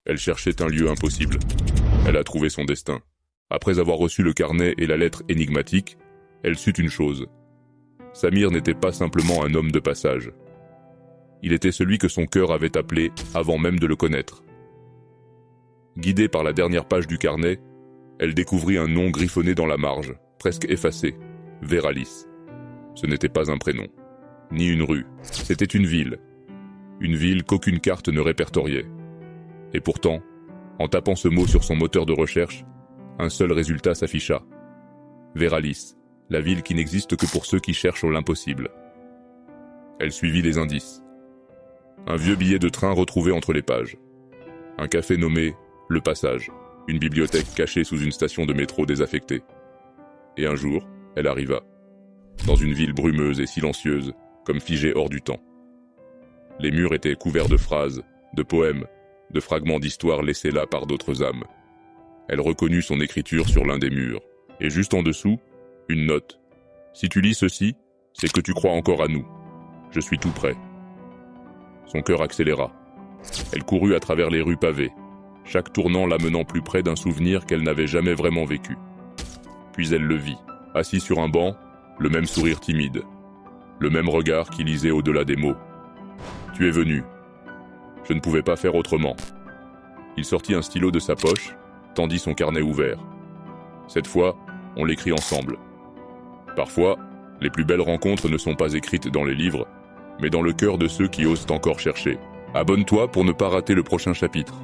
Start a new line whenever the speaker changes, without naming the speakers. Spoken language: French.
Elle cherchait un lieu impossible. Elle a trouvé son destin. Après avoir reçu le carnet et la lettre énigmatique, elle sut une chose. Samir n'était pas simplement un homme de passage. Il était celui que son cœur avait appelé avant même de le connaître. Guidée par la dernière page du carnet, elle découvrit un nom griffonné dans la marge, presque effacé, Véralis. Ce n'était pas un prénom, ni une rue, c'était une ville qu'aucune carte ne répertoriait. Et pourtant, en tapant ce mot sur son moteur de recherche, un seul résultat s'afficha. Véralis, la ville qui n'existe que pour ceux qui cherchent l'impossible. Elle suivit les indices. Un vieux billet de train retrouvé entre les pages. Un café nommé Le Passage, une bibliothèque cachée sous une station de métro désaffectée. Et un jour, elle arriva, dans une ville brumeuse et silencieuse, comme figée hors du temps. Les murs étaient couverts de phrases, de poèmes, de fragments d'histoire laissés là par d'autres âmes. Elle reconnut son écriture sur l'un des murs, et juste en dessous, une note. Si tu lis ceci, c'est que tu crois encore à nous. Je suis tout prêt. Son cœur accéléra. Elle courut à travers les rues pavées, chaque tournant l'amenant plus près d'un souvenir qu'elle n'avait jamais vraiment vécu. Puis elle le vit, assis sur un banc, le même sourire timide, le même regard qui lisait au-delà des mots. « Tu es venu. Je ne pouvais pas faire autrement. » Il sortit un stylo de sa poche, tendit son carnet ouvert. Cette fois, on l'écrit ensemble. Parfois, les plus belles rencontres ne sont pas écrites dans les livres, mais dans le cœur de ceux qui osent encore chercher. Abonne-toi pour ne pas rater le prochain chapitre.